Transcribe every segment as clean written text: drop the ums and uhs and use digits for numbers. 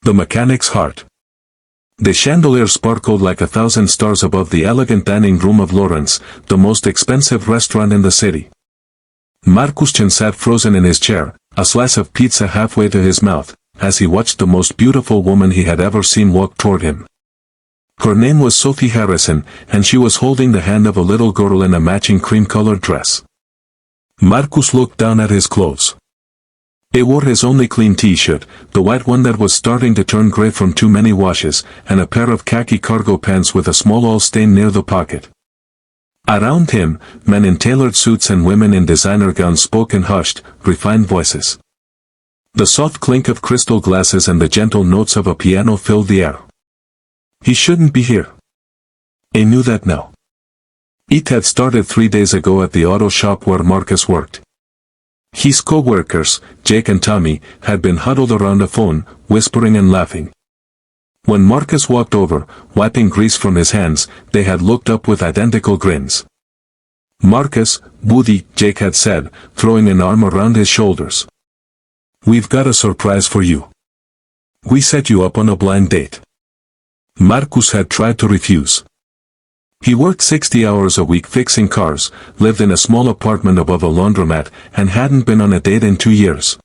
The mechanic's heart. The chandelier sparkled like 1,000 stars above the elegant dining room of Lawrence, the most expensive restaurant in the city. Marcuschen sat frozen in his chair, a slice of pizza halfway to his mouth, as he watched the most beautiful woman he had ever seen walk toward him. Her name was Sophie Harrison, and she was holding the hand of a little girl in a matching cream-colored dress. Marcus looked down at his clothes. He wore his only clean t-shirt, the white one that was starting to turn gray from too many washes, and a pair of khaki cargo pants with a small oil stain near the pocket. Around him, men in tailored suits and women in designer gowns spoke in hushed, refined voices. The soft clink of crystal glasses and the gentle notes of a piano filled the air. He shouldn't be here. He knew that now. It had started 3 days ago at the auto shop where Marcus worked. His co-workers, Jake and Tommy, had been huddled around a phone, whispering and laughing. When Marcus walked over, wiping grease from his hands, they had looked up with identical grins. "Marcus, Woody," Jake had said, throwing an arm around his shoulders. "We've got a surprise for you. We set you up on a blind date." Marcus had tried to refuse. He worked 60 hours a week fixing cars, lived in a small apartment above a laundromat, and hadn't been on a date in 2 years.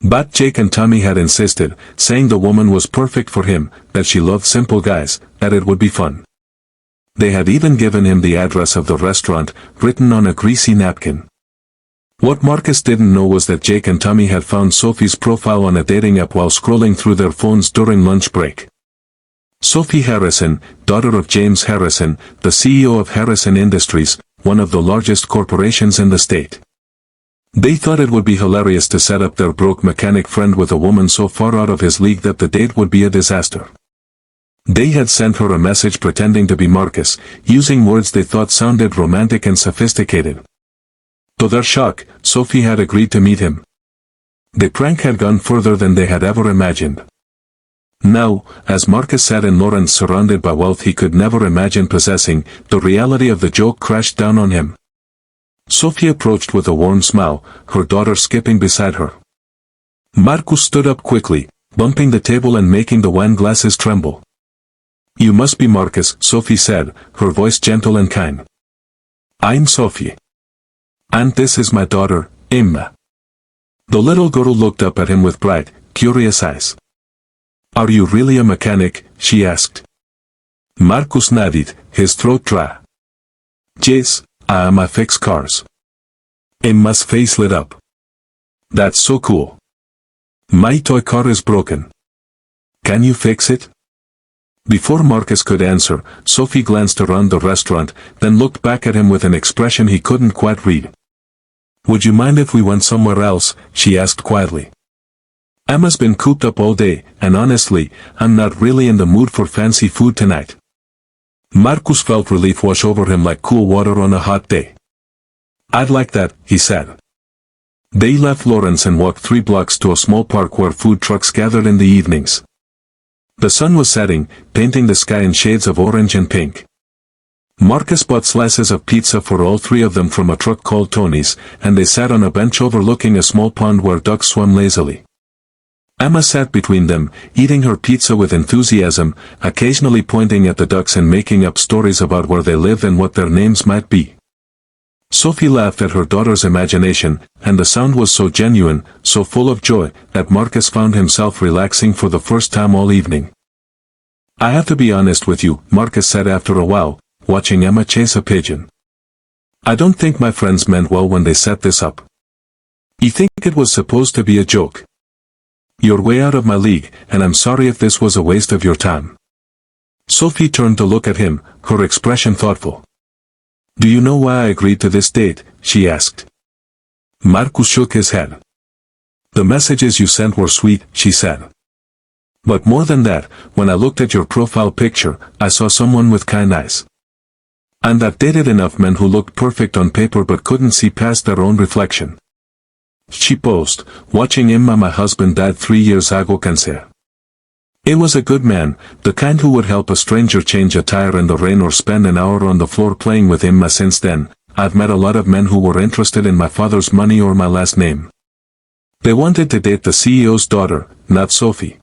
But Jake and Tommy had insisted, saying the woman was perfect for him, that she loved simple guys, that it would be fun. They had even given him the address of the restaurant, written on a greasy napkin. What Marcus didn't know was that Jake and Tommy had found Sophie's profile on a dating app while scrolling through their phones during lunch break. Sophie Harrison, daughter of James Harrison, the CEO of Harrison Industries, one of the largest corporations in the state. They thought it would be hilarious to set up their broke mechanic friend with a woman so far out of his league that the date would be a disaster. They had sent her a message pretending to be Marcus, using words they thought sounded romantic and sophisticated. To their shock, Sophie had agreed to meet him. The prank had gone further than they had ever imagined. Now, as Marcus sat in Lawrence surrounded by wealth he could never imagine possessing, the reality of the joke crashed down on him. Sophie approached with a warm smile, her daughter skipping beside her. Marcus stood up quickly, bumping the table and making the wine glasses tremble. "You must be Marcus," Sophie said, her voice gentle and kind. "I'm Sophie. And this is my daughter, Emma." The little girl looked up at him with bright, curious eyes. "Are you really a mechanic?" she asked. Marcus nodded, his throat dry. "Yes, I fix cars." Emma's face lit up. "That's so cool. My toy car is broken. Can you fix it?" Before Marcus could answer, Sophie glanced around the restaurant, then looked back at him with an expression he couldn't quite read. "Would you mind if we went somewhere else?" she asked quietly. "Emma's been cooped up all day, and honestly, I'm not really in the mood for fancy food tonight." Marcus felt relief wash over him like cool water on a hot day. "I'd like that," he said. They left Lawrence and walked 3 blocks to a small park where food trucks gathered in the evenings. The sun was setting, painting the sky in shades of orange and pink. Marcus bought slices of pizza for all 3 of them from a truck called Tony's, and they sat on a bench overlooking a small pond where ducks swam lazily. Emma sat between them, eating her pizza with enthusiasm, occasionally pointing at the ducks and making up stories about where they live and what their names might be. Sophie laughed at her daughter's imagination, and the sound was so genuine, so full of joy, that Marcus found himself relaxing for the first time all evening. "I have to be honest with you," Marcus said after a while, watching Emma chase a pigeon. "I don't think my friends meant well when they set this up. I think it was supposed to be a joke. You're way out of my league, and I'm sorry if this was a waste of your time." Sophie turned to look at him, her expression thoughtful. "Do you know why I agreed to this date?" she asked. Marcus shook his head. "The messages you sent were sweet," she said. "But more than that, when I looked at your profile picture, I saw someone with kind eyes. And I've dated enough men who looked perfect on paper but couldn't see past their own reflection." She paused, watching Emma. "My husband died 3 years ago, cancer. It was a good man, the kind who would help a stranger change a tire in the rain or spend an hour on the floor playing with Emma. Since then, I've met a lot of men who were interested in my father's money or my last name. They wanted to date the CEO's daughter, not Sophie.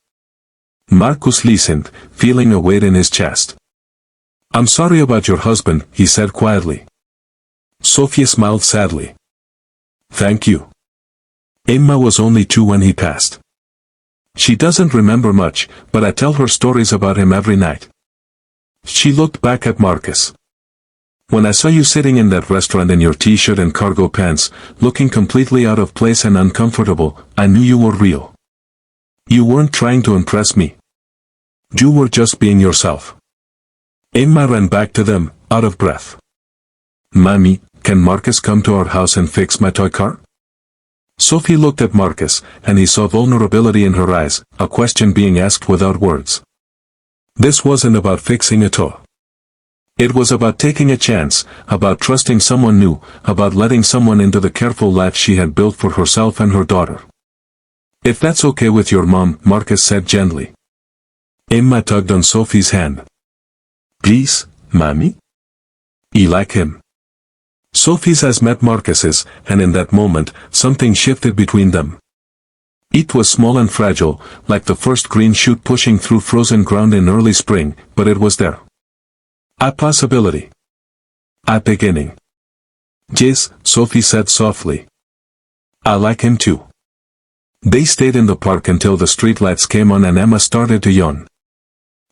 Marcus listened, feeling a weight in his chest. I'm sorry about your husband, he said quietly. Sophia smiled sadly. Thank you. Emma was only 2 when he passed. She doesn't remember much, but I tell her stories about him every night. She looked back at Marcus. When I saw you sitting in that restaurant in your t-shirt and cargo pants, looking completely out of place and uncomfortable, I knew you were real. You weren't trying to impress me. You were just being yourself. Emma ran back to them, out of breath. Mommy, can Marcus come to our house and fix my toy car? Sophie looked at Marcus, and he saw vulnerability in her eyes, a question being asked without words. This wasn't about fixing a toy. It was about taking a chance, about trusting someone new, about letting someone into the careful life she had built for herself and her daughter. If that's okay with your mom, Marcus said gently. Emma tugged on Sophie's hand. Please, Mommy? You like him? Sophie's eyes met Marcus's, and in that moment, something shifted between them. It was small and fragile, like the first green shoot pushing through frozen ground in early spring, but it was there. A possibility. A beginning. Yes, Sophie said softly. I like him too. They stayed in the park until the streetlights came on and Emma started to yawn.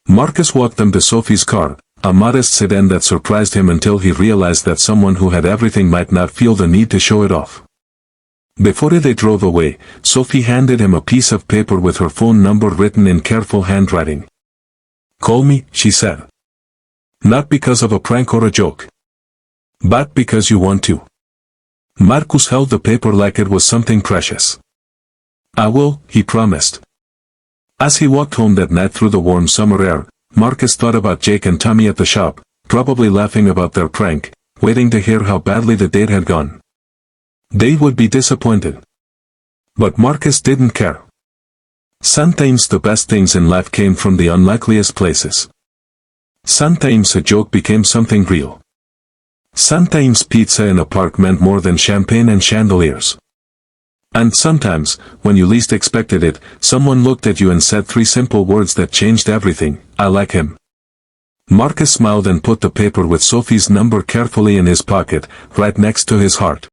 Marcus walked them to Sophie's car, a modest sedan that surprised him until he realized that someone who had everything might not feel the need to show it off. Before they drove away, Sophie handed him a piece of paper with her phone number written in careful handwriting. Call me, she said. Not because of a prank or a joke. But because you want to. Marcus held the paper like it was something precious. I will, he promised. As he walked home that night through the warm summer air, Marcus thought about Jake and Tommy at the shop, probably laughing about their prank, waiting to hear how badly the date had gone. They would be disappointed. But Marcus didn't care. Sometimes the best things in life came from the unlikeliest places. Sometimes a joke became something real. Sometimes pizza in a park meant more than champagne and chandeliers. And sometimes, when you least expected it, someone looked at you and said 3 simple words that changed everything. I like him. Marcus smiled and put the paper with Sophie's number carefully in his pocket, right next to his heart.